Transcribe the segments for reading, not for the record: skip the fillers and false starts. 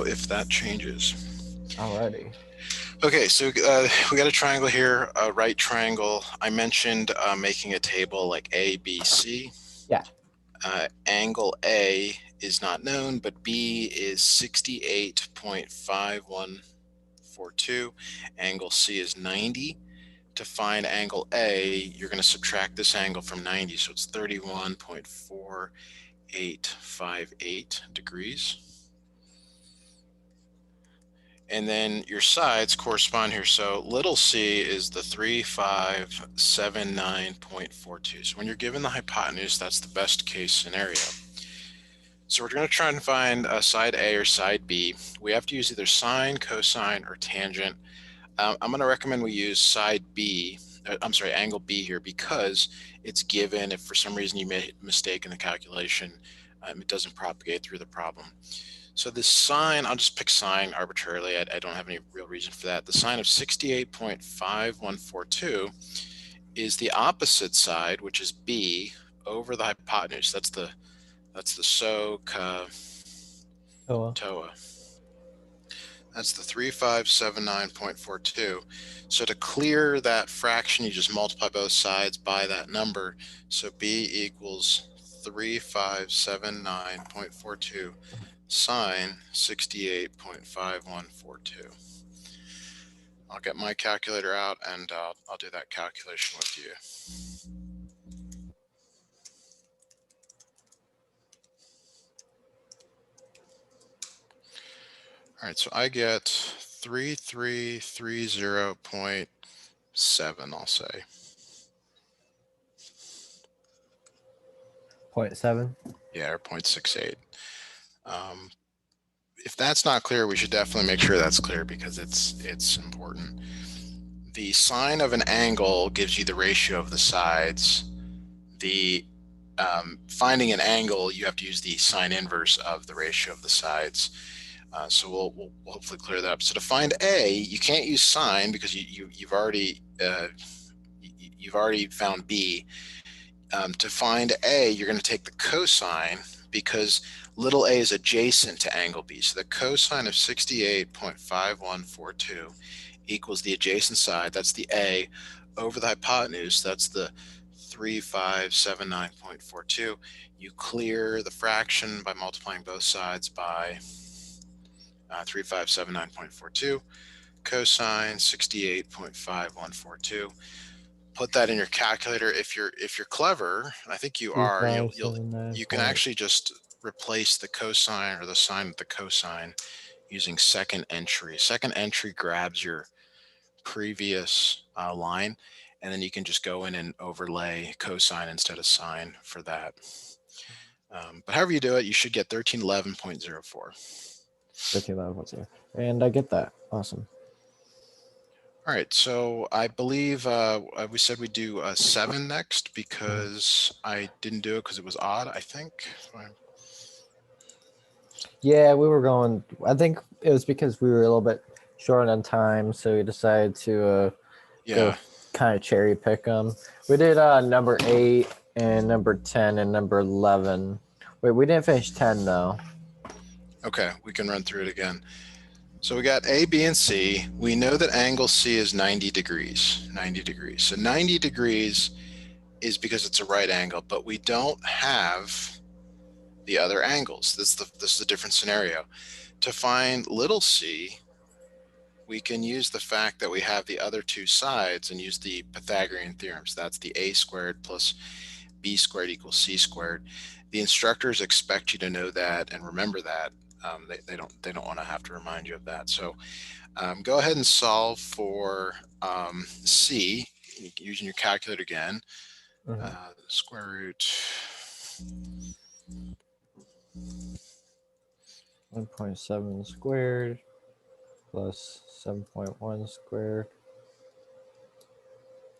know if that changes. Alrighty. Okay, so we got a triangle here, a right triangle. I mentioned making a table like A, B, C. Yeah. Angle A is not known, but B is 68.5142. Angle C is 90. To find angle A, you're going to subtract this angle from 90, so it's 31.4858 degrees. And then your sides correspond here. So little c is the 3579.42. So when you're given the hypotenuse, that's the best case scenario. So we're going to try and find side A or side B. We have to use either sine, cosine, or tangent. I'm going to recommend we use side B. Angle B here, because it's given. If for some reason you made a mistake in the calculation, it doesn't propagate through the problem. So this sine, I'll just pick sine arbitrarily. I don't have any real reason for that. The sine of 68.5142 is the opposite side, which is B, over the hypotenuse. That's the TOA. That's the 3579.42. So to clear that fraction, you just multiply both sides by that number. So B equals 3579.42 sine 68.5142. I'll get my calculator out and I'll do that calculation with you. All right, so I get 3330.7, I'll say. 0.7? Yeah, or 0.68. If that's not clear, we should definitely make sure that's clear, because it's important. The sine of an angle gives you the ratio of the sides. The finding an angle, you have to use the sine inverse of the ratio of the sides. So we'll hopefully clear that up. So to find A, you can't use sine because you've already found B. To find A, you're going to take the cosine, because little a is adjacent to angle B. So the cosine of 68.5142 equals the adjacent side, that's the A, over the hypotenuse, that's the 3579.42. You clear the fraction by multiplying both sides by 3579.42, cosine 68.5142. Put that in your calculator. If you're clever, I think you are, you can actually just replace the cosine or the sine with the cosine using second entry. Second entry grabs your previous line, and then you can just go in and overlay cosine instead of sine for that. But however you do it, you should get 1311.04. 1311.0. And I get that. Awesome. All right, so I believe we said we'd do 7 next, because I didn't do it because it was odd, I think. Yeah, we were going, I think it was because we were a little bit short on time, so we decided to go kind of cherry pick them. We did number 8 and number 10 and number 11. Wait, we didn't finish 10 though. Okay, we can run through it again. So we got A, B, and C. We know that angle C is 90 degrees. 90 degrees. So 90 degrees is because it's a right angle, but we don't have the other angles. This is a different scenario. To find little c, we can use the fact that we have the other two sides and use the Pythagorean theorems. That's the a squared plus b squared equals c squared. The instructors expect you to know that and remember that. They don't want to have to remind you of that. So go ahead and solve for c using your calculator again. Square root 1.7 squared plus 7.1 squared.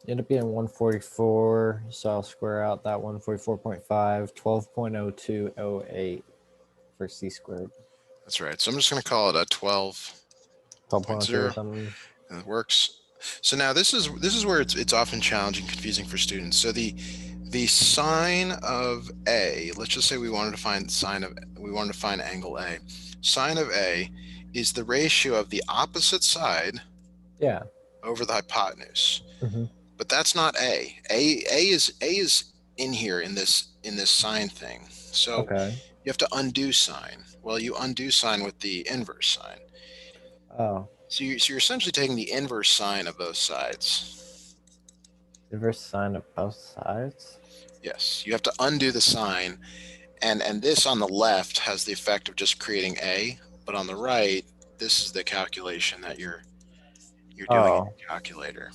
End up being 144, so I'll square out that 144.5, 12.0208 for c squared. That's right. So I'm just going to call it a 12.0. And it works. So now this is where it's often challenging, confusing for students. So the sine of A, let's just say we wanted to find angle A. Sine of A is the ratio of the opposite side Yeah. over the hypotenuse. Mm-hmm. But that's not A. A is in here in this sine thing. So Okay. you have to undo sine. Well, you undo sine with the inverse sine. Oh, So you're essentially taking the inverse sine of both sides. inverse sine of both sides. Yes, you have to undo the sine, and this on the left has the effect of just creating A, but on the right, this is the calculation that you're doing in Oh, your calculator.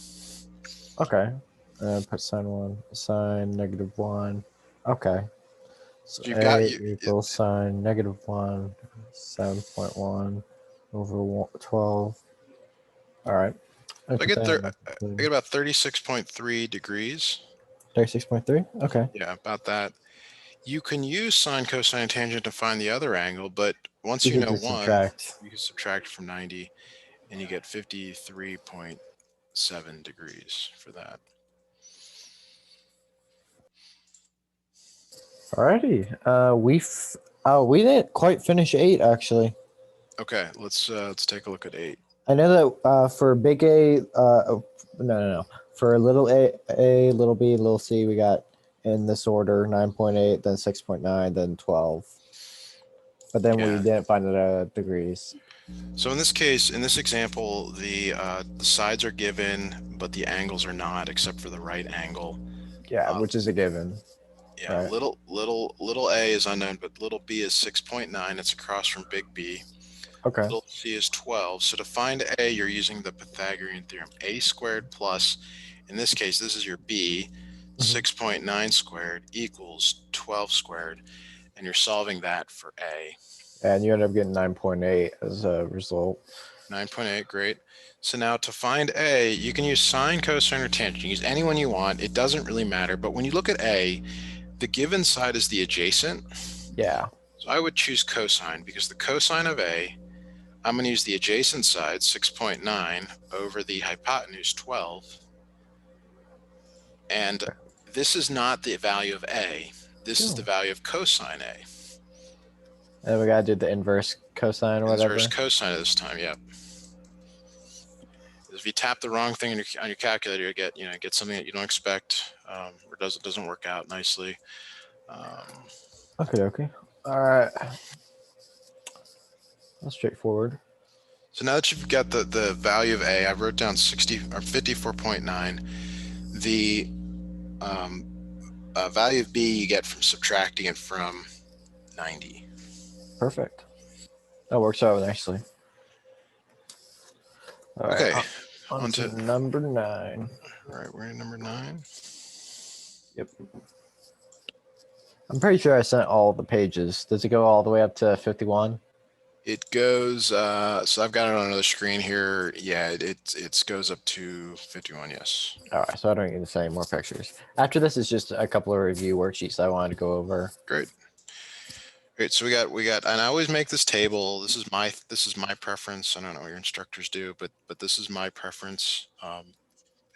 okay. Put sine 1, sine -1. Okay. So So you've got A equals sine -1, 7.1 over 12. All right. I I put get that there. in my I get about 36.3 degrees. 36.3. Okay. Yeah, about that. You can use sine, cosine, and tangent to find the other angle, but once You you could know just one, subtract. you can subtract from 90, and you get 53.7 degrees for that. Alrighty. We didn't quite finish 8 actually. Okay, let's take a look at 8. I know that for big A, no. For little A, little B, little C, we got in this order 9.8, then 6.9, then 12. But then we Yeah. didn't find the degrees. So in this case, in this example, the sides are given, but the angles are not, except for the right angle. Yeah, which is a given. Yeah, Right. little a is unknown, but little b is 6.9. It's across from big B. Okay. Little c is 12. So to find a, you're using the Pythagorean theorem. A squared plus, in this case, this is your b, 6.9 squared equals 12 squared, and you're solving that for a. And you end up getting 9.8 as a result. 9.8, great. So now to find a, you can use sine, cosine, or tangent. You can use any one you want. It doesn't really matter. But when you look at a, the given side is the adjacent. Yeah. So I would choose cosine because the cosine of a, I'm going to use the adjacent side, 6.9, over the hypotenuse, 12. And this is not the value of a. This is the value of cosine a. And we got to do the inverse cosine or whatever. Inverse cosine this time, yep. If you tap the wrong thing on your calculator, you get something that you don't expect, or doesn't work out nicely. Okay. All right. That's straightforward. So now that you've got the value of a, I wrote down 60 or 54.9. The value of b you get from subtracting it from 90. Perfect. That works out nicely. All right. Okay. On to number 9. All right, we're at number 9. Yep. I'm pretty sure I sent all the pages. Does it go all the way up to 51? It goes, so I've got it on another screen here. Yeah, it goes up to 51, yes. All right, so I don't need to say any more pictures. After this is just a couple of review worksheets I wanted to go over. Great. Great, so we got, and I always make this table. This is my preference. I don't know what your instructors do, but this is my preference.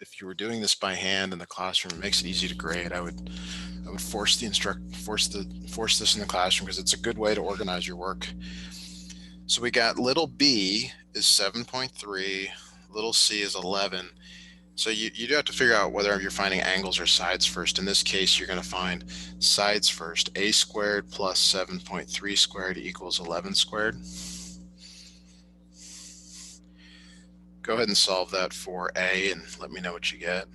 If you were doing this by hand in the classroom, it makes it easy to grade. I would force this in the classroom because it's a good way to organize your work. So we got little b is 7.3, little c is 11. So you do have to figure out whether you're finding angles or sides first. In this case, you're going to find sides first. A squared plus 7.3 squared equals 11 squared. Go ahead and solve that for a and let me know what you get.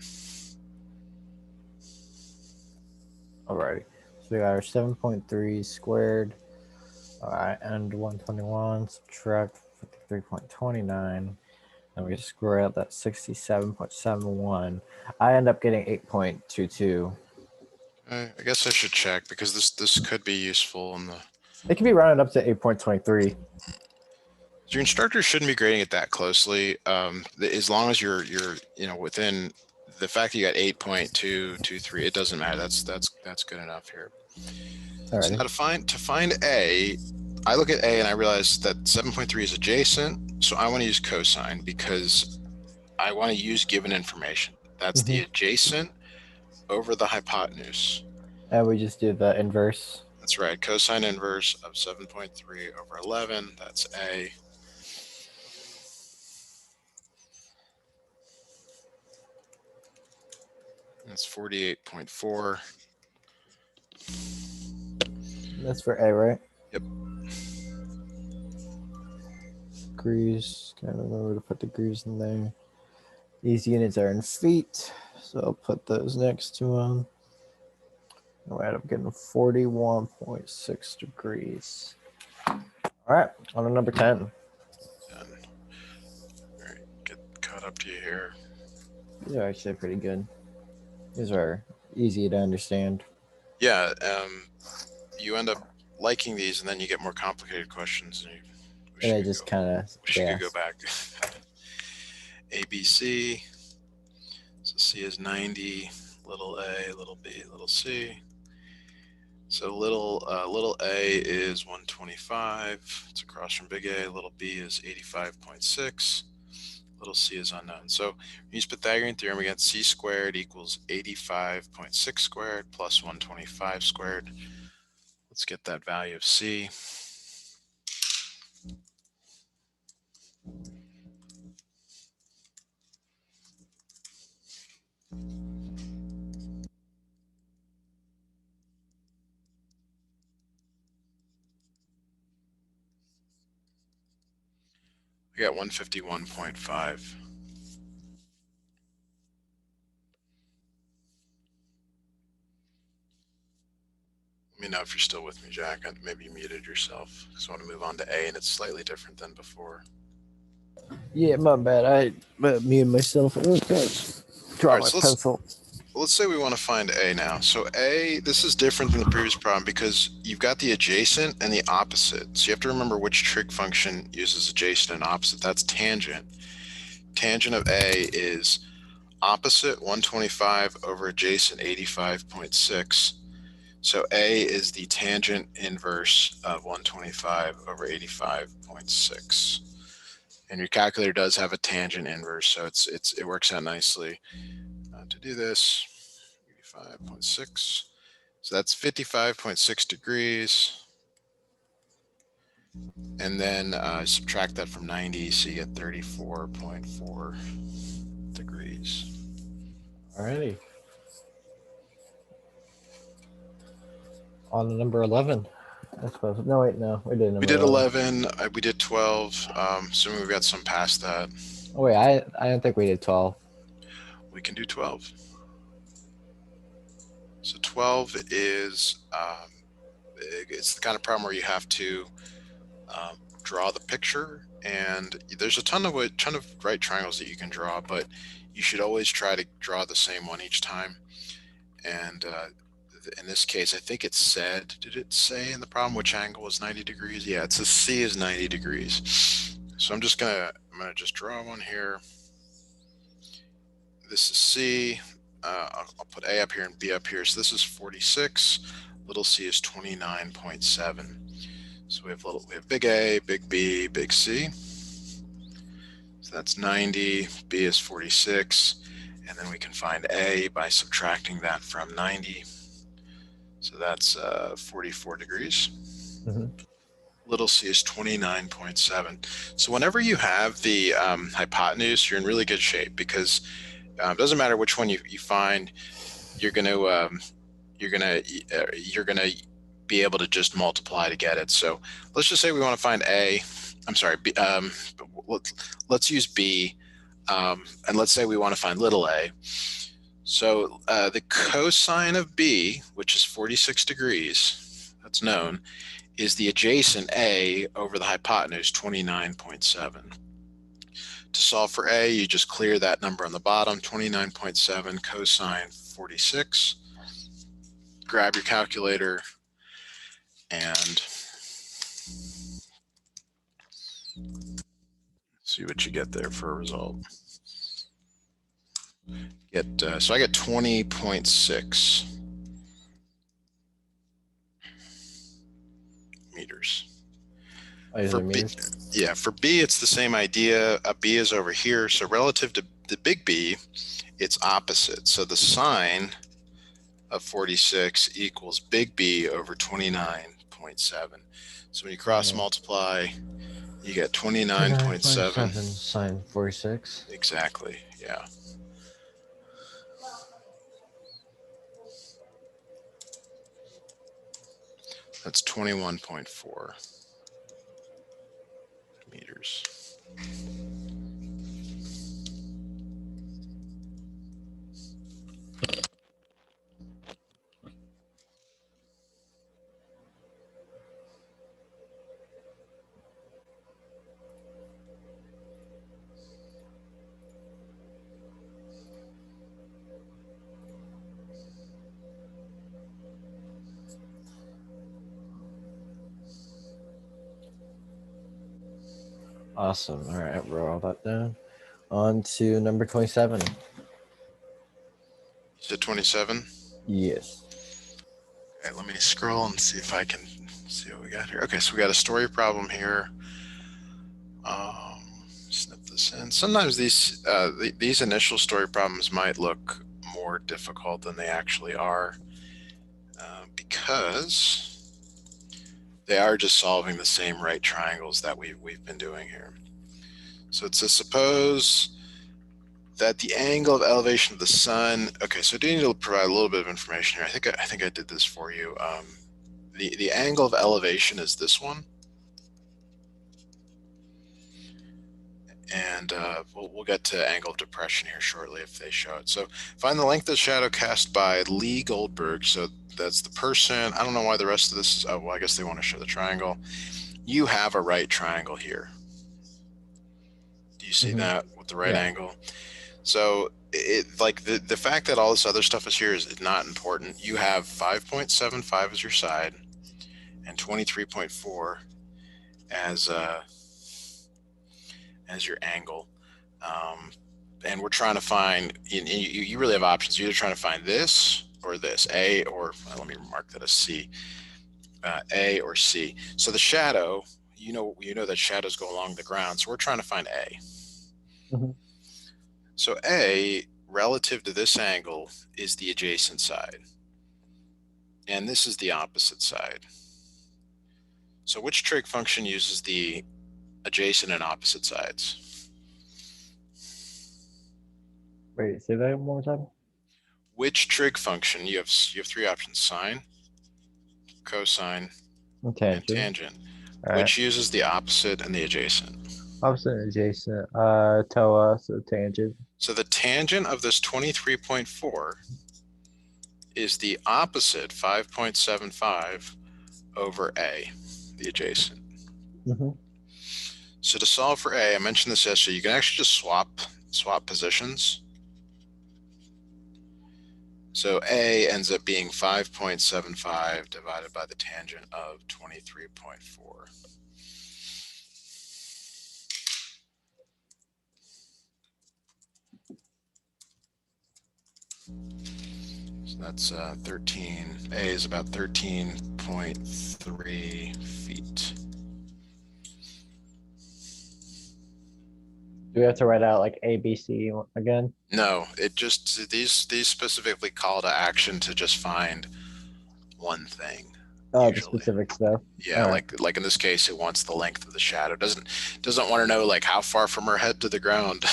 Alrighty. So we got our 7.3 squared. All right, and 121, subtract 53.29. And we square out that 67.71. I end up getting 8.22. I guess I should check because this could be useful in the. It can be rounded up to 8.23. Your instructor shouldn't be grading it that closely, as long as you're within the fact that you got 8.223. It doesn't matter. That's good enough here. Alrighty. So now to find a, I look at a and I realize that 7.3 is adjacent, so I want to use cosine because I want to use given information. That's the adjacent over the hypotenuse. And we just do the inverse. That's right. Cosine inverse of 7.3 over 11. That's a. That's 48.4. That's for A, right? Yep. Degrees. Gotta remember to put degrees in there. These units are in feet, so I'll put those next to them. All right, I'm getting 41.6 degrees. All right, on to number 10. All right, get caught up to you here. These are actually pretty good. These are easy to understand. Yeah, you end up liking these, and then you get more complicated questions, and And I just kind of wish you could go back. A, B, C. So C is 90. Little a, little b, little c. So little a is 125. It's across from big A. Little b is 85.6. Little c is unknown. So we use Pythagorean theorem again. C squared equals 85.6 squared plus 125 squared. Let's get that value of c. We got 151.5. Let me know if you're still with me, Jack. Maybe you muted yourself. Just want to move on to A, and it's slightly different than before. Yeah, my bad. Me and myself. Draw All right, my so pencil. let's say we want to find A now. So A, this is different than the previous problem because you've got the adjacent and the opposite. So you have to remember which trig function uses adjacent and opposite. That's tangent. Tangent of A is opposite 125 over adjacent 85.6. So A is the tangent inverse of 125 over 85.6. And your calculator does have a tangent inverse, so it works out nicely. To do this, 85.6. So that's 55.6 degrees. And then subtract that from 90, so you get 34.4 degrees. Alrighty. On to number 11. I suppose. No, wait, no. We did number 11. We did 12. Assuming we've got some past that. Oh, wait, I don't think we did 12. We can do 12. So 12 is, it's the kind of problem where you have to draw the picture, and there's a ton of right triangles that you can draw, but you should always try to draw the same one each time. And in this case, I think it said, did it say in the problem which angle is 90 degrees? Yeah, it says C is 90 degrees. So I'm gonna just draw one here. This is C. I'll put A up here and B up here. So this is 46. Little c is 29.7. So we have big A, big B, big C. So that's 90. B is 46. And then we can find A by subtracting that from 90. So that's 44 degrees. Mm-hmm. Little c is 29.7. So whenever you have the hypotenuse, you're in really good shape because it doesn't matter which one you find, you're gonna be able to just multiply to get it. So let's just say we want to find A. I'm sorry, B, let's use B, and let's say we want to find little a. So the cosine of B, which is 46 degrees, that's known, is the adjacent A over the hypotenuse, 29.7. To solve for A, you just clear that number on the bottom, 29.7 cosine 46. Grab your calculator and see what you get there for a result. So I get 20.6 meters. For B, yeah, for B, it's the same idea. B is over here. So relative to the big B, it's opposite. So the sine of 46 equals big B over 29.7. So when you cross multiply, you get 29.7 sine 46. Exactly, yeah. That's 21.4 meters. Awesome. All right, wrote all that down. On to number 27. You said 27? Yes. Okay, let me scroll and see if I can see what we got here. Okay, so we got a story problem here. Snip this in. Sometimes these initial story problems might look more difficult than they actually are because they are just solving the same right triangles that we've been doing here. So it says suppose that the angle of elevation of the sun. Okay, so I do need to provide a little bit of information here. I think I did this for you. The angle of elevation is this one, and we'll get to angle of depression here shortly if they show it. So find the length of the shadow cast by Lee Goldberg. So that's the person. I don't know why the rest of this is. Oh, well, I guess they want to show the triangle. You have a right triangle here. Do you see that with the right angle? So like the fact that all this other stuff is here is not important. You have 5.75 as your side and 23.4 as your angle. And we're trying to find, you really have options. You're either trying to find this or this, A or, well, let me mark that as C, A or C. So the shadow, you know that shadows go along the ground. So we're trying to find A. So A, relative to this angle, is the adjacent side. And this is the opposite side. So which trig function uses the adjacent and opposite sides? Wait, say that one more time. Which trig function? You have three options: sine, cosine, and tangent. Which uses the opposite and the adjacent? Opposite and adjacent. TOA, so tangent. So the tangent of this 23.4 is the opposite 5.75 over A, the adjacent. So to solve for A, I mentioned this yesterday, you can actually just swap positions. So A ends up being 5.75 divided by the tangent of 23.4. So that's 13. A is about 13.3 feet. Do we have to write out like A, B, C again? No, it just, these specifically call to action to just find one thing. Oh, the specific stuff. Yeah, like in this case, it wants the length of the shadow. Doesn't want to know like how far from her head to the ground.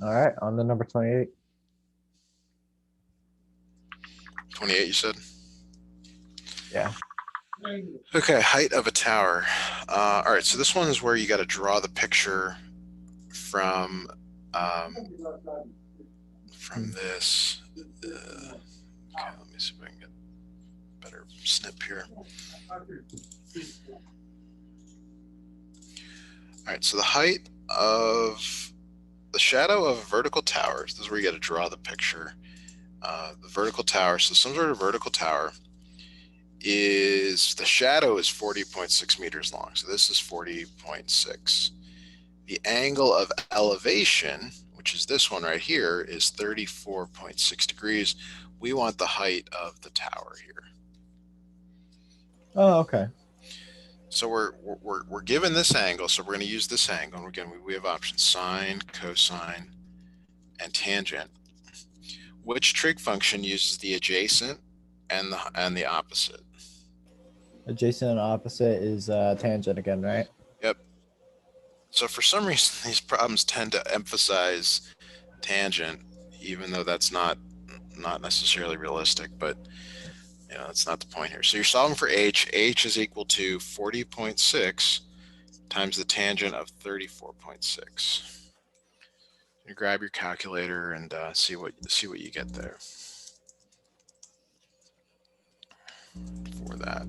All right, on to number 28. 28, you said? Yeah. Okay, height of a tower. All right, so this one is where you got to draw the picture from this. Okay, let me see if I can get a better snip here. All right, so the height of the shadow of a vertical tower. This is where you got to draw the picture. The vertical tower. So some sort of vertical tower is, the shadow is 40.6 meters long. So this is 40.6. The angle of elevation, which is this one right here, is 34.6 degrees. We want the height of the tower here. Oh, okay. So we're given this angle, so we're going to use this angle. And again, we have options: sine, cosine, and tangent. Which trig function uses the adjacent and the opposite? Adjacent and opposite is tangent again, right? Yep. So for some reason, these problems tend to emphasize tangent, even though that's not not necessarily realistic, but you know, that's not the point here. So you're solving for h. H is equal to 40.6 times the tangent of 34.6. You grab your calculator and see what you get there for that.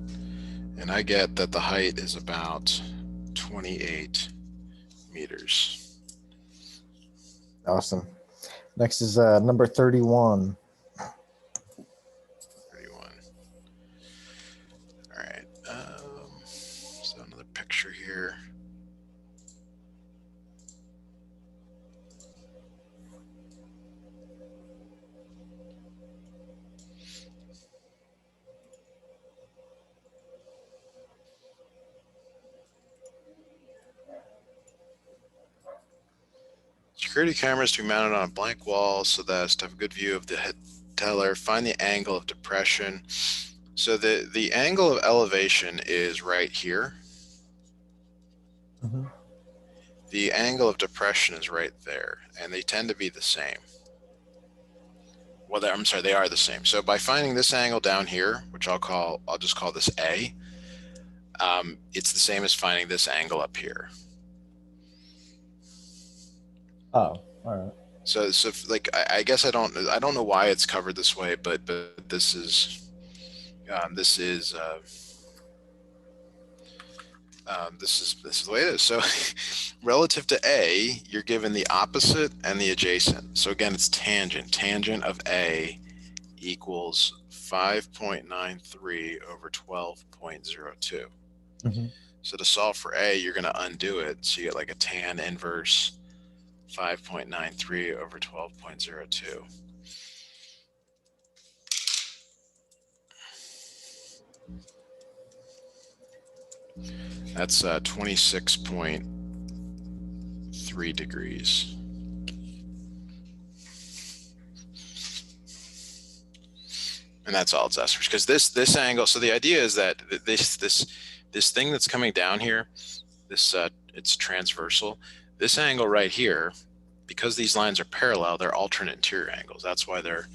And I get that the height is about 28 meters. Awesome. Next is number 31. 31. All right. So another picture here. Security cameras to be mounted on a blank wall so that as to have a good view of the head teller. Find the angle of depression. So the angle of elevation is right here. Mm-hmm. The angle of depression is right there, and they tend to be the same. Well, I'm sorry, they are the same. So by finding this angle down here, which I'll just call this A, it's the same as finding this angle up here. Oh, all right. So like I guess I don't know why it's covered this way, but this is this is the way it is. So relative to A, you're given the opposite and the adjacent. So again, it's tangent. Tangent of A equals 5.93 over 12.02. Mm-hmm. So to solve for A, you're going to undo it. So you get like a tan inverse 5.93 over 12.02. That's 26.3 degrees. And that's all it's asked for, because this angle. So the idea is that this thing that's coming down here, this it's transversal. This angle right here, because these lines are parallel, they're alternate interior angles. That's why they're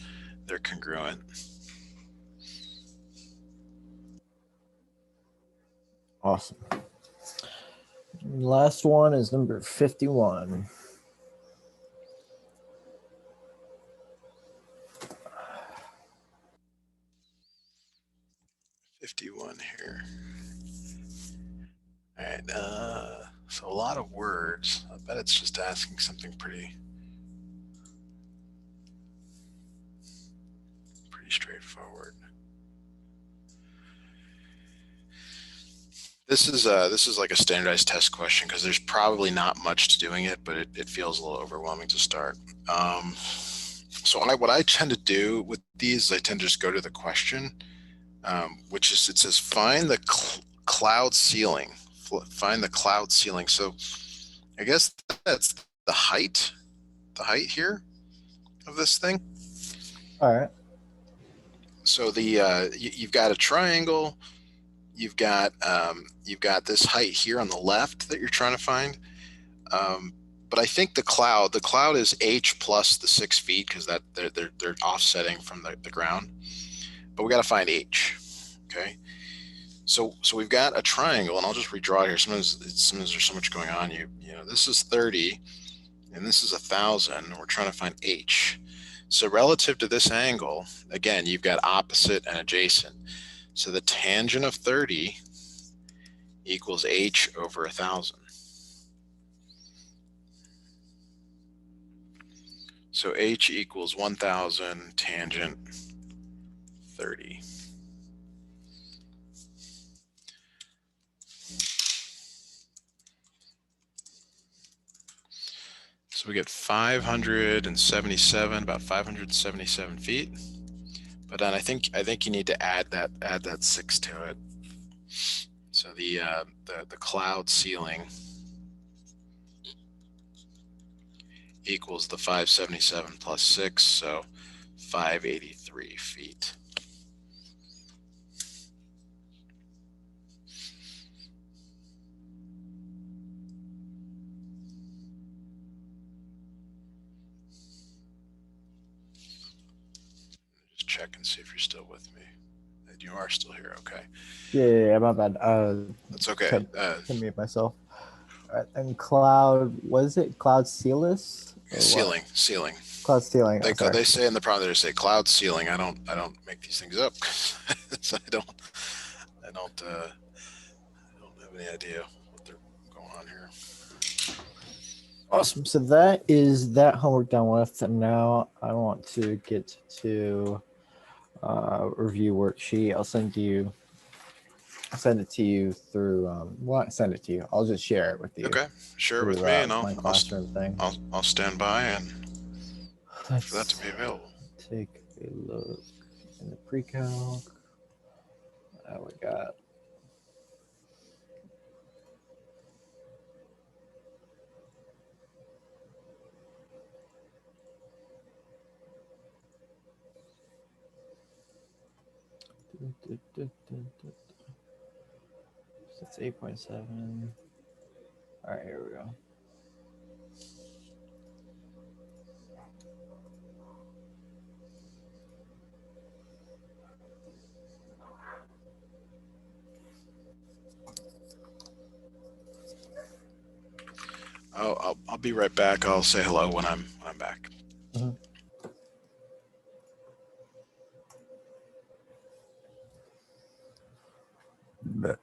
congruent. Awesome. Last one is number 51. Here. All right. So a lot of words. I bet it's just asking something pretty straightforward. This is like a standardized test question because there's probably not much to doing it, but it feels a little overwhelming to start. So what I tend to do with these, I tend to just go to the question, which is, it says find the cloud ceiling. Find the cloud ceiling. So I guess that's the height here of this thing. All right. So you've got a triangle. You've got this height here on the left that you're trying to find. But I think the cloud is h plus the 6 feet, because that they're offsetting from the ground. But we got to find h. Okay. So we've got a triangle, and I'll just redraw it here. Sometimes there's so much going on. You know, this is 30, and this is 1,000, and we're trying to find h. So relative to this angle, again, you've got opposite and adjacent. So the tangent of 30 equals h over 1,000. So h equals 1,000 tangent 30. So we get 577, about 577 feet. But then I think you need to add that 6 to it. So the cloud ceiling equals the 577 plus 6, so 583 feet. check and see if you're still with me. And you are still here. Okay. Yeah, my bad. That's okay. To mute myself. All right, and cloud, was it cloud ceiling? Ceiling. Cloud ceiling. They say in the problem they say cloud ceiling. I don't make these things up. So I don't have any idea what they're going on here. Awesome. So that is that homework done with, and now I want to get to review worksheet. I'll send it to you through. Well, not send it to you. I'll just share it with you. Okay, share it with me, and my classroom thing. I'll stand by and for that to be available. Take a look in the pre-calc. We got. That's 8.7. All right, here we go. I'll be right back. I'll say hello when I'm back. Mm-hmm. But.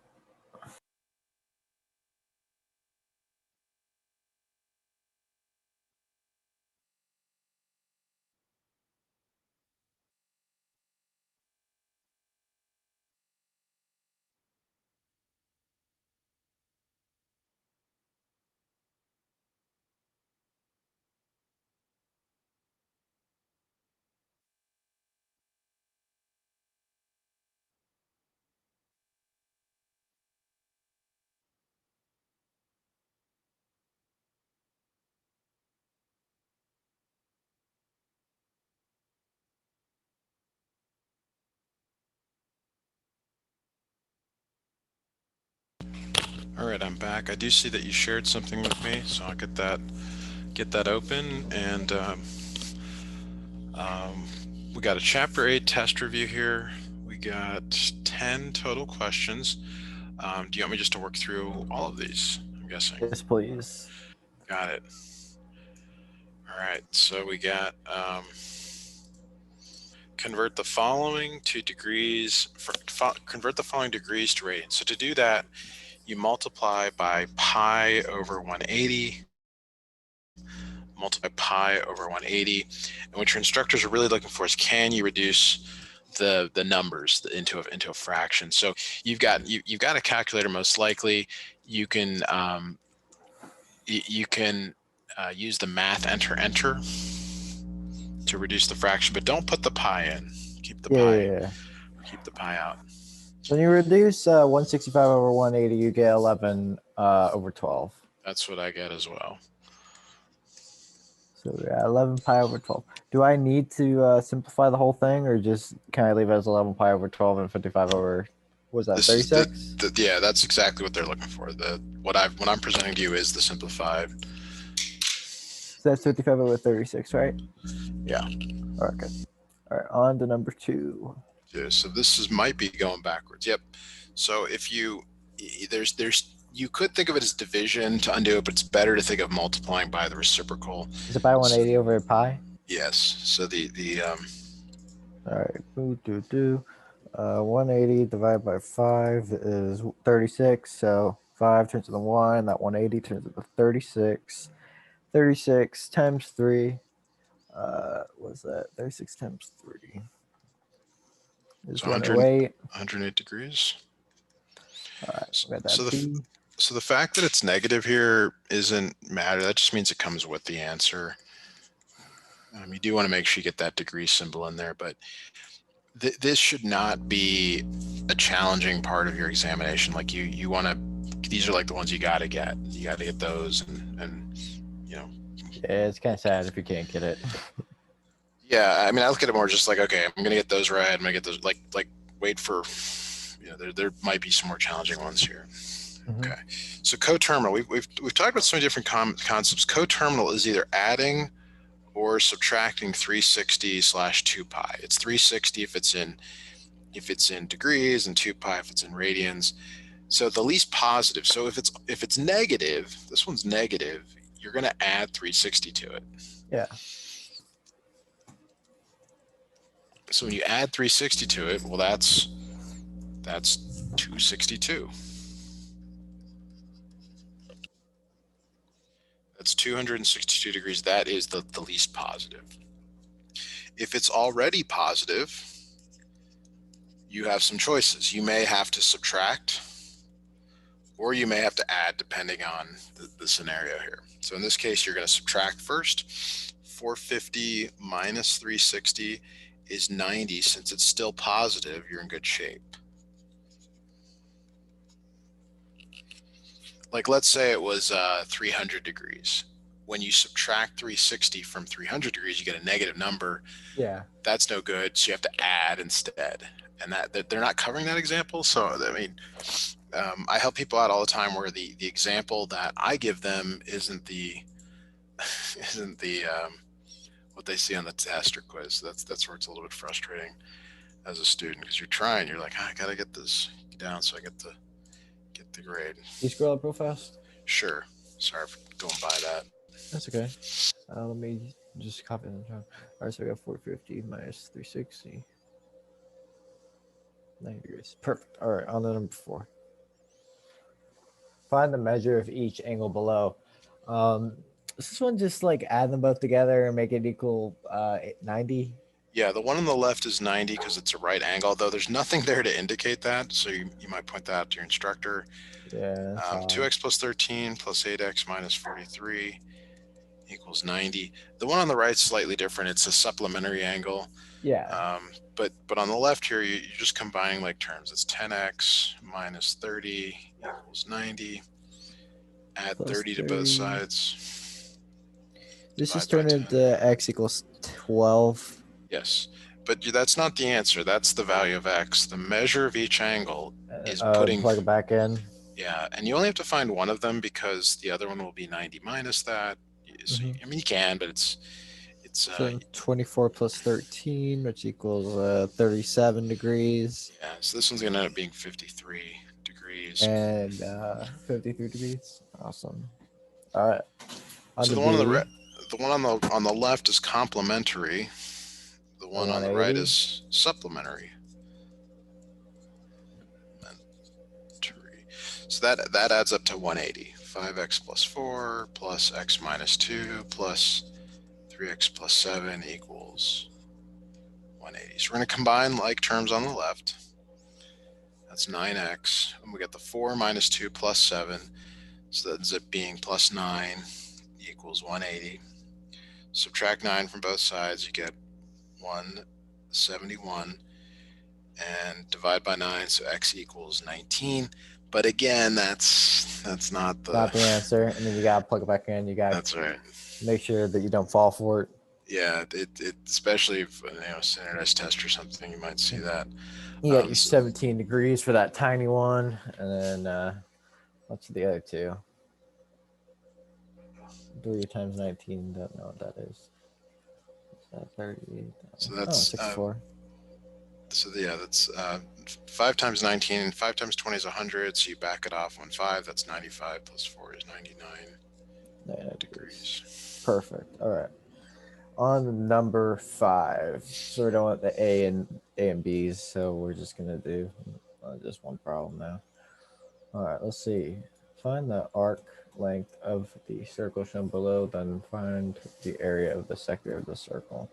All right, I'm back. I do see that you shared something with me, so I'll get that open, and we got a Chapter 8 test review here. We got 10 total questions. Do you want me just to work through all of these? I'm guessing. Yes, please. Got it. All right, so we got convert the following to degrees. Convert the following degrees to radians. So to do that, you multiply by pi over 180. Multiply pi over 180, and what your instructors are really looking for is, can you reduce the numbers into a fraction? So you've got a calculator, most likely. You can use the math enter to reduce the fraction, but don't put the pi in. Keep the pi out. When you reduce 165 over 180, you get 11 over 12. That's what I get as well. So yeah, 11 pi over 12. Do I need to simplify the whole thing, or just can I leave it as 11 pi over 12 and 55 over, what was that, 36? Yeah, that's exactly what they're looking for. What I'm presenting to you is the simplified. So that's 55 over 36, right? Yeah. All right, good. All right, on to number 2. Yeah, so this might be going backwards. Yep. So if you you could think of it as division to undo it, but it's better to think of multiplying by the reciprocal. Is it by 180 over pi? Yes. So all right, 180 divided by 5 is 36. So 5 turns into 1. That 180 turns into 36. 36 times 3. What's that? 36 times 3 is 108. 108 degrees. All right, we got that. So the fact that it's negative here isn't matter. That just means it comes with the answer. You do want to make sure you get that degree symbol in there, but this should not be a challenging part of your examination. Like you want to, these are like the ones you got to get. You got to get those, and you know. Yeah, it's kind of sad if you can't get it. Yeah, I mean, I look at it more just like, okay, I'm gonna get those right. I'm gonna get those. Like wait for, there might be some more challenging ones here. Mm-hmm. Okay, so coterminal. We've talked about so many different concepts. Coterminal is either adding or subtracting 360 / 2 pi. It's 360 if it's in degrees, and 2 pi if it's in radians. So the least positive. So if it's negative, this one's negative, you're going to add 360 to it. Yeah. So when you add 360 to it, well, that's 262. That's 262 degrees. That is the least positive. If it's already positive, you have some choices. You may have to subtract, or you may have to add, depending on the scenario here. So in this case, you're going to subtract first. 450 minus 360 is 90. Since it's still positive, you're in good shape. Like, let's say it was 300 degrees. When you subtract 360 from 300 degrees, you get a negative number. Yeah. That's no good. So you have to add instead. And that they're not covering that example. So, I mean, I help people out all the time where the example that I give them isn't the what they see on the test or quiz. That's where it's a little bit frustrating as a student, because you're trying. You're like, I got to get this down so I get the grade. You scroll up real fast? Sure. Sorry for going by that. That's okay. Let me just copy them. All right, so we got 450 minus 360. 90 degrees. Perfect. All right, on to number 4. Find the measure of each angle below. Is this one just like add them both together and make it equal 90? Yeah, the one on the left is 90 because it's a right angle, though there's nothing there to indicate that. So you might point that out to your instructor. Yeah. 2x plus 13 plus 8x minus 43 equals 90. The one on the right is slightly different. It's a supplementary angle. Yeah. But on the left here, you're just combining like terms. It's 10x minus 30 equals 90. Add plus 30 to both sides. This is turned into x equals 12. Yes, but that's not the answer. That's the value of x. The measure of each angle is putting... plug it back in. Yeah, and you only have to find one of them because the other one will be 90 minus that. So I mean, you can, but it's so 24 plus 13, which equals 37 degrees. Yeah, so this one's going to end up being 53 degrees. And 53 degrees. Awesome. All right. So the one on the left is complementary. The one on the right is supplementary. So that adds up to 180. 5x plus 4 plus x minus 2 plus 3x plus 7 equals 180. So we're going to combine like terms on the left. That's 9x. And we get the 4 minus 2 plus 7. So that ends up being plus 9 equals 180. Subtract 9 from both sides, you get 171. And divide by 9, so x equals 19. But again, that's not the answer. And then you gotta plug it back in. You gotta That's right. Make sure that you don't fall for it. Yeah, it especially if standardized test or something, you might see that. You got your 17 degrees for that tiny one, and then what's the other two? 3 times 19. Don't know what that is. Is that 38? So that's 64. So yeah, that's 5 times 19, and 5 times 20 is 100. So you back it off 5. That's 95 plus 4 is 99 degrees. Perfect. All right. On to number 5. So we're done with the A and B's. So we're just gonna do just one problem now. All right. Let's see. Find the arc length of the circle shown below, then find the area of the sector of the circle.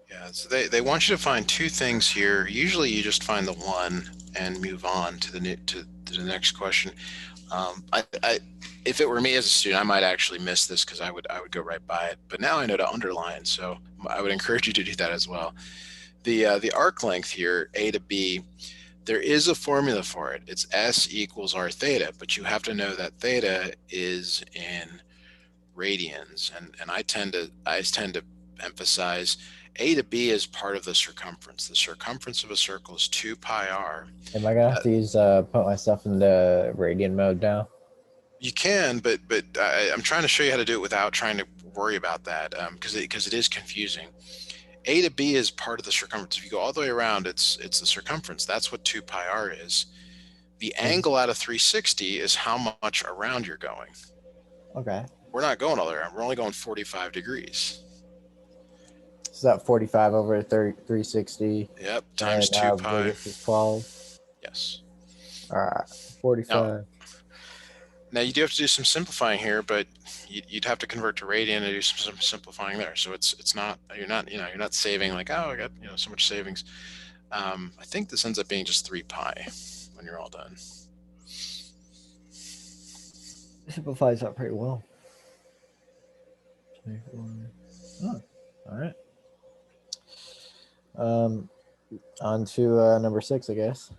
Yeah, so they want you to find two things here. Usually you just find the one and move on to the next question. If it were me as a student, I might actually miss this because I would go right by it. But now I know to underline, so I would encourage you to do that as well. The arc length here, A to B, there is a formula for it. It's S equals R theta, but you have to know that theta is in radians, and I tend to emphasize A to B is part of the circumference. The circumference of a circle is 2 pi r. Am I gonna have to use put myself in the radian mode now? You can, but I'm trying to show you how to do it without trying to worry about that because it is confusing. A to B is part of the circumference. If you go all the way around, it's the circumference. That's what 2 pi r is. The angle out of 360 is how much around you're going. Okay. We're not going all the way around. We're only going 45 degrees. So that 45 over 360. Yep, times 2 pi. Radius is 12. Yes. All right, 45. Now you do have to do some simplifying here, but you'd have to convert to radian and do some simplifying there. So it's not you're not saving like, oh, I got so much savings. I think this ends up being just 3 pi when you're all done. Simplifies that pretty well. Oh, all right. On to number 6, I guess.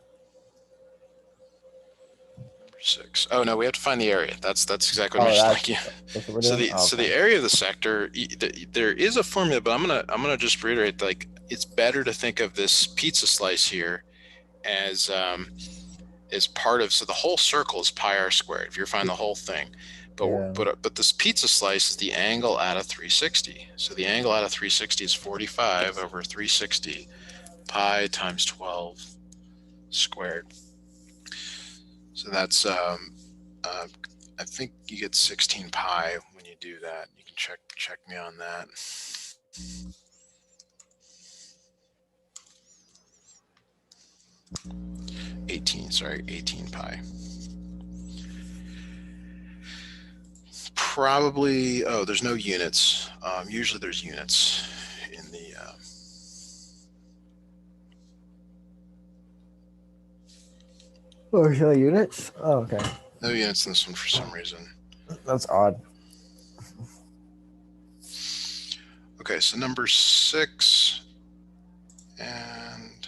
Number 6. Oh no, we have to find the area. That's exactly what I mentioned. That's what we're doing? So the area of the sector, there is a formula, but I'm gonna just reiterate, like, it's better to think of this pizza slice here as part of, so the whole circle is pi r squared if you're finding the whole thing. But this pizza slice is the angle out of 360. So the angle out of 360 is 45 over 360 pi times 12 squared. So that's I think you get 16 pi when you do that. You can check me on that. $18 pi. Probably, there's no units. Usually there's units in the there's no units? Oh, okay. No units in this one for some reason. That's odd. Okay, so number 6, and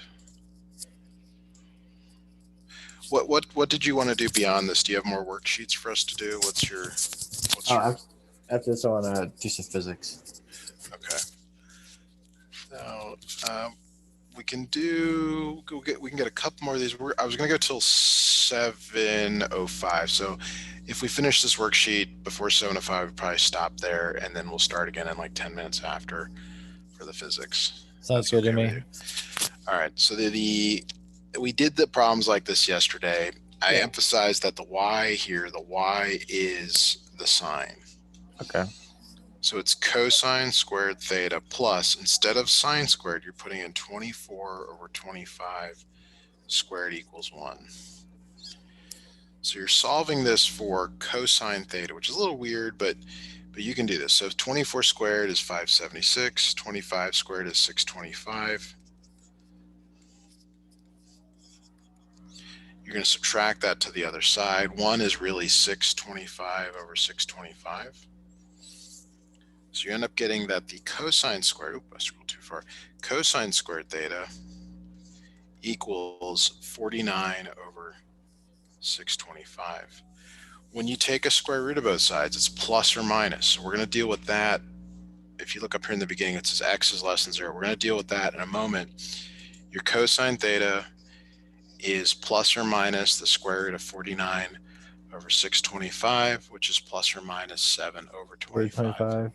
what did you want to do beyond this? Do you have more worksheets for us to do? After this, I want to do some physics. Okay. Now, we can get a couple more of these. I was going to go till 7:05. So if we finish this worksheet before 7:05, we'll probably stop there, and then we'll start again in like 10 minutes after for the physics. Sounds good to me. All right. So we did the problems like this yesterday. I emphasized that the y here, the y is the sine. Okay. So it's cosine squared theta plus, instead of sine squared, you're putting in 24 over 25 squared equals 1. So you're solving this for cosine theta, which is a little weird, but you can do this. So 24 squared is 576, 25 squared is 625. You're going to subtract that to the other side. 1 is really 625 over 625. So you end up getting that the cosine squared, I scrolled too far, cosine squared theta equals 49 over 625. When you take a square root of both sides, it's plus or minus. So we're going to deal with that. If you look up here in the beginning, it says x is less than 0. We're going to deal with that in a moment. Your cosine theta is plus or minus the square root of 49 over 625, which is plus or minus 7 over 25.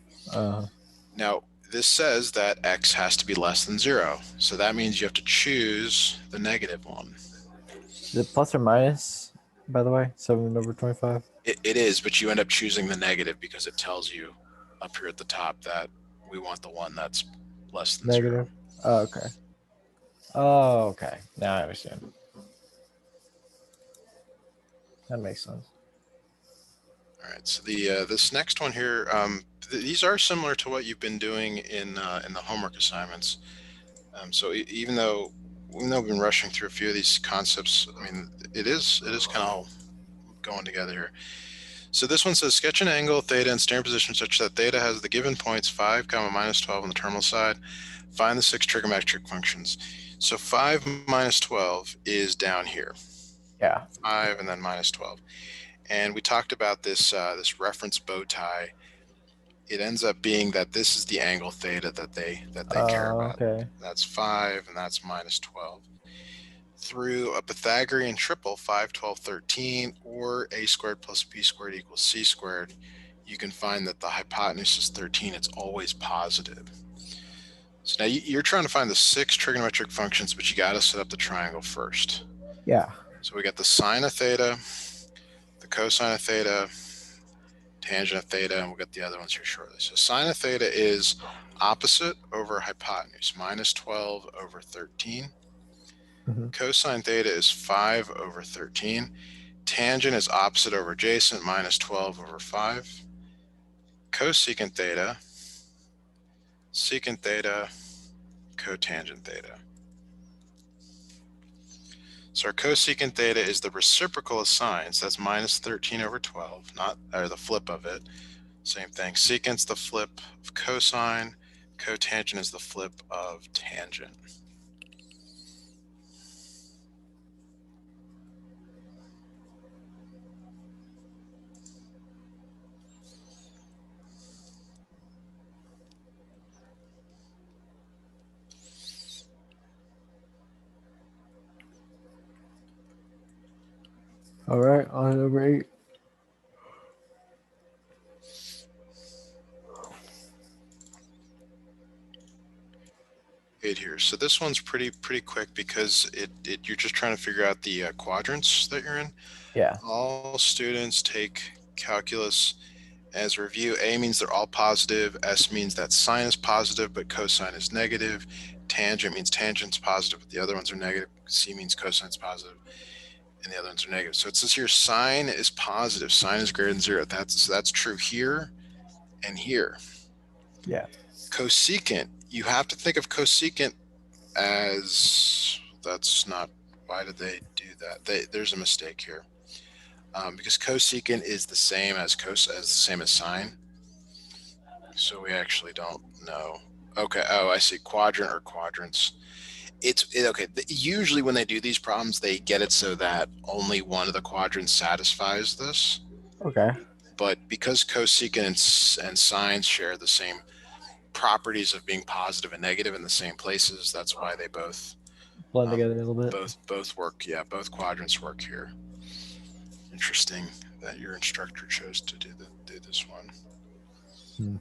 Now, this says that x has to be less than 0. So that means you have to choose the negative one. Is it plus or minus, by the way, 7 over 25? It is, but you end up choosing the negative because it tells you up here at the top that we want the one that's less than negative. 0. Oh, okay. Oh, okay. Now I understand. That makes sense. All right. So this next one here, these are similar to what you've been doing in the homework assignments. So even though we've been rushing through a few of these concepts, I mean, it is kind of going together here. So this one says sketch an angle theta in standard position such that theta has the given points 5, minus 12 on the terminal side. Find the 6 trigonometric functions. So 5 minus 12 is down here. Yeah. 5 and then minus 12. And we talked about this this reference bow tie. It ends up being that this is the angle theta that they care about. Okay. That's 5 and that's minus 12. Through a Pythagorean triple, 5, 12, 13, or a squared plus b squared equals c squared, you can find that the hypotenuse is 13. It's always positive. So now you're trying to find the 6 trigonometric functions, but you got to set up the triangle first. Yeah. So we got the sine of theta, the cosine of theta, tangent of theta, and we'll get the other ones here shortly. So sine of theta is opposite over hypotenuse, minus 12 over 13. Cosine theta is 5 over 13. Tangent is opposite over adjacent, minus 12 over 5. Cosecant theta, secant theta, cotangent theta. So our cosecant theta is the reciprocal of sine, so that's minus 13 over 12, or the flip of it. Same thing. Secant's the flip of cosine. Cotangent is the flip of tangent. All right, on number 8. Here. So this one's pretty quick because you're just trying to figure out the quadrants that you're in. Yeah. All students take calculus as review. A means they're all positive. S means that sine is positive, but cosine is negative. Tangent means tangent's positive, but the other ones are negative. C means cosine's positive, and the other ones are negative. So it says here sine is positive. Sine is greater than 0. That's true here and here. Yeah. Cosecant, you have to think of cosecant as, that's not, why did they do that? There's a mistake here. Because cosecant is the same as sine. So we actually don't know. Okay, oh, I see, quadrant or quadrants. Okay, usually when they do these problems, they get it so that only one of the quadrants satisfies this. Okay. But because cosecant and sine share the same properties of being positive and negative in the same places, that's why they both blend together a little bit. Both work. Yeah, both quadrants work here. Interesting that your instructor chose to do this one.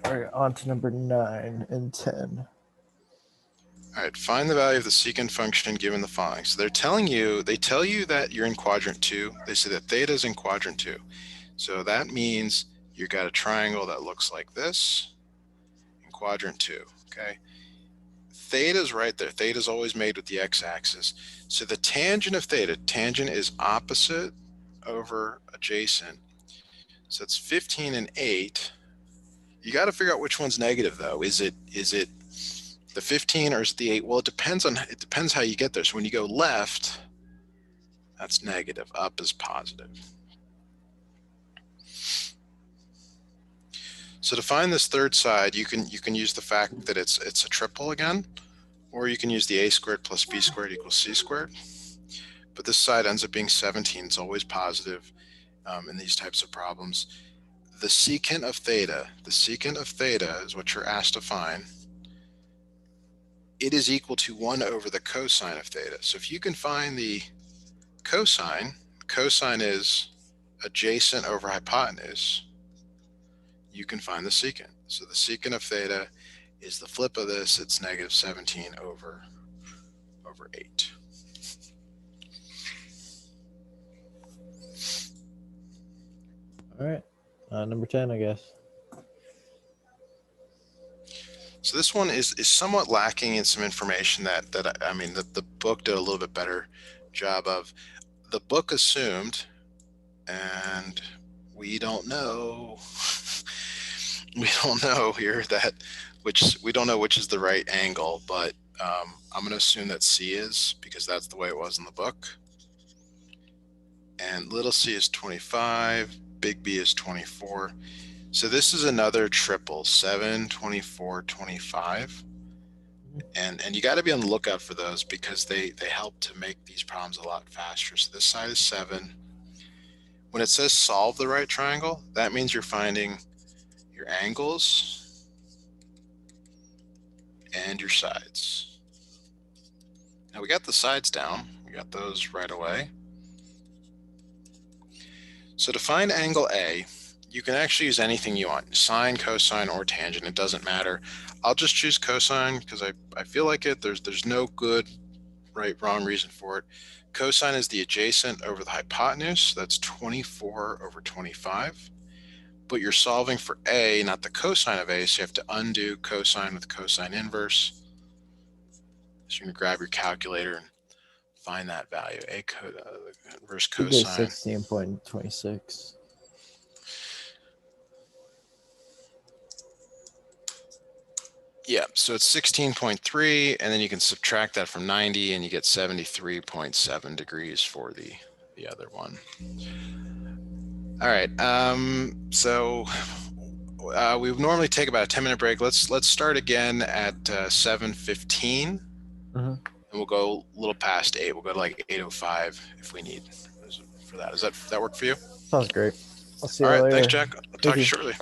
All right, on to number 9 and 10. All right, find the value of the secant function given the following. So they tell you that you're in quadrant 2. They say that theta is in quadrant 2. So that means you got a triangle that looks like this in quadrant 2, okay? Theta is right there. Theta is always made with the x-axis. So the tangent of theta, tangent is opposite over adjacent. So it's 15 and 8. You got to figure out which one's negative though. Is it the 15 or is it the 8? Well, it depends how you get there. So when you go left, that's negative. Up is positive. So to find this third side, you can use the fact that it's a triple again, or you can use the a squared plus b squared equals c squared. But this side ends up being 17. It's always positive in these types of problems. The secant of theta is what you're asked to find. It is equal to 1 over the cosine of theta. So if you can find the cosine is adjacent over hypotenuse, you can find the secant. So the secant of theta is the flip of this. It's negative 17 over 8. All right, number 10, I guess. So this one is somewhat lacking in some information that I mean, the book did a little bit better job of. The book assumed, and we don't know, we don't know here we don't know which is the right angle, but I'm going to assume that C is, because that's the way it was in the book. And little c is 25, big B is 24. So this is another triple, 7, 24, 25. And you got to be on the lookout for those because they help to make these problems a lot faster. So this side is 7. When it says solve the right triangle, that means you're finding your angles and your sides. Now we got the sides down. We got those right away. So to find angle A, you can actually use anything you want, sine, cosine, or tangent. It doesn't matter. I'll just choose cosine because I feel like it. There's no good, right, wrong reason for it. Cosine is the adjacent over the hypotenuse. That's 24 over 25. But you're solving for A, not the cosine of A, so you have to undo cosine with cosine inverse. So you're going to grab your calculator and find that value. Inverse You get cosine. 16.26. Yeah, so it's 16.3, and then you can subtract that from 90, and you get 73.7 degrees for the other one. All right, so we normally take about a 10-minute break. Let's start again at 7:15, and we'll go a little past 8. We'll go to like 8:05 if we need for that. Does that work for you? Sounds great. I'll see All you right, later. thanks, Jack. I'll talk to you shortly.